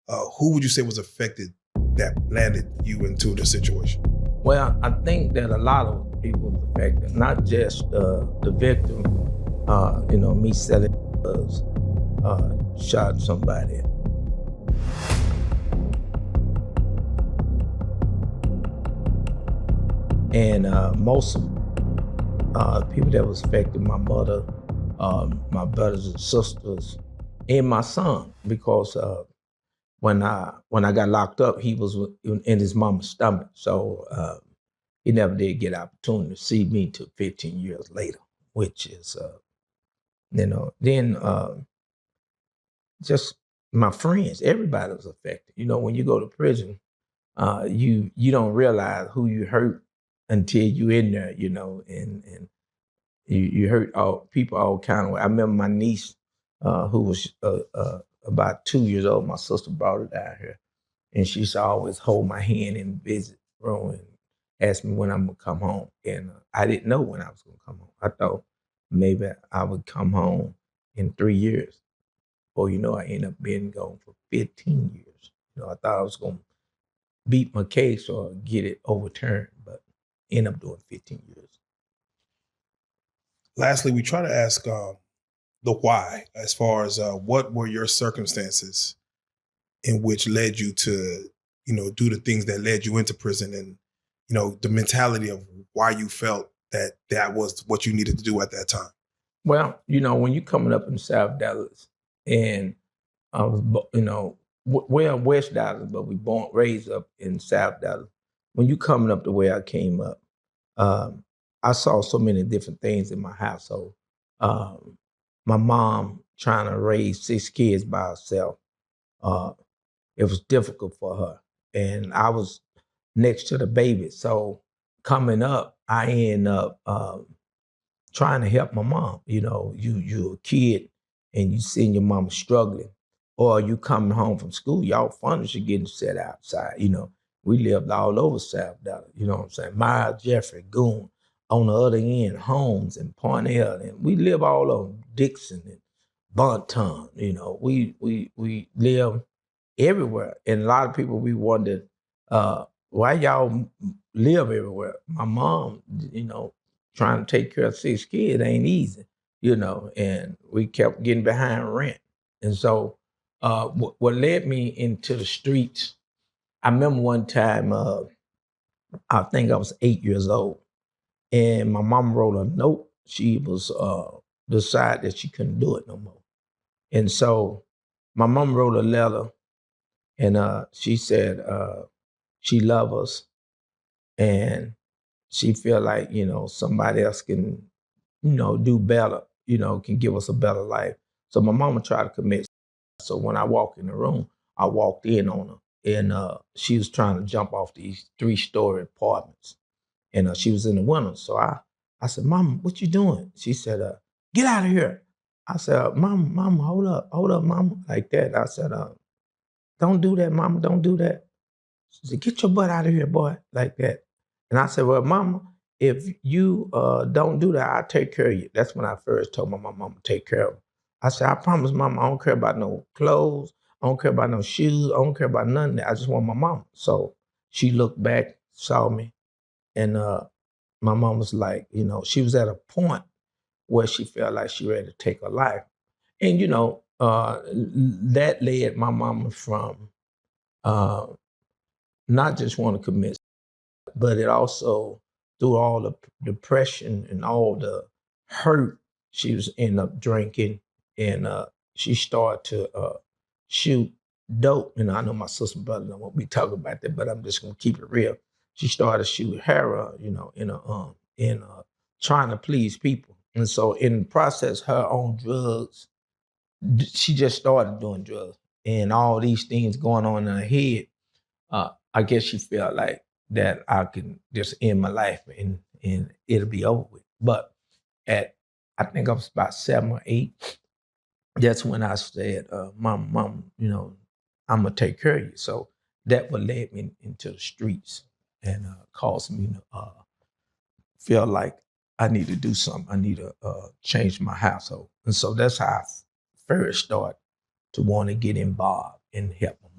who would you say was affected that landed you into the situation? Well, I think that a lot of people was affected, not just the victim. Me selling drugs, shot somebody. And most people that was affected, my mother, my brothers and sisters, and my son, because when I got locked up, he was in his mama's stomach. So he never did get opportunity to see me till 15 years later, which is, then just my friends, everybody was affected. When you go to prison, you don't realize who you hurt until you in there, and you hurt people all kind of way. I remember my niece, who was about 2 years old. My sister brought her down here, and she used to always hold my hand in the visit room and ask me when I'm gonna come home. And I didn't know when I was gonna come home. I thought maybe I would come home in 3 years. Well, I ended up being gone for 15 years. I thought I was gonna beat my case or get it overturned, but end up doing 15 years. Lastly, we try to ask the why, as far as what were your circumstances in which led you to, do the things that led you into prison, and, the mentality of why you felt that was what you needed to do at that time. Well, when you're coming up in South Dallas, and I was, West Dallas, but we raised up in South Dallas. When you coming up the way I came up, I saw so many different things in my household. My mom trying to raise 6 kids by herself. It was difficult for her. And I was next to the baby. So coming up, I end up trying to help my mom. You're a kid and you seeing your mama struggling, or you coming home from school, y'all furniture getting set outside. We lived all over South Dallas, you know what I'm saying? Miles, Jeffrey, Goon, on the other end, Holmes and Parnell, and we live all over Dixon and Bonton. We live everywhere. And a lot of people, we wondered, why y'all live everywhere? My mom, trying to take care of 6 kids ain't easy, and we kept getting behind rent. And so what led me into the streets, I remember one time, I think I was 8 years old, and my mom wrote a note. She was decided that she couldn't do it no more. And so my mom wrote a letter, and she said she loved us, and she feel like, somebody else can, do better, can give us a better life. So my mama tried to commit. So when I walked in the room, I walked in on her, and she was trying to jump off these 3-story apartments, and she was in the window. So I said, "Mama, what you doing?" She said, "Get out of here." I said, Mama, hold up, Mama," like that. I said, "Don't do that, Mama, don't do that." She said, "Get your butt out of here, boy," like that. And I said, "Well, Mama, if you don't do that, I'll take care of you." That's when I first told my mama to take care of her. I said, "I promise, Mama, I don't care about no clothes. I don't care about no shoes. I don't care about none of that. I just want my mama." So she looked back, saw me, and my mom was like, she was at a point where she felt like she ready to take her life. And, that led my mama from not just want to commit, but it also, through all the depression and all the hurt, she was end up drinking, and she started to shoot dope. And I know my sister and brother don't want me to talk about that, but I'm just gonna keep it real. She started to shoot heroin, in trying to please people. And so in the process, her own drugs, she just started doing drugs, and all these things going on in her head. I guess she felt like that I can just end my life and it'll be over with. But I think I was about 7 or 8. That's when I said, Mom, I'm gonna take care of you. So that what led me into the streets, and caused me to feel like I need to do something. I need to change my household. And so that's how I first started to want to get involved and help them.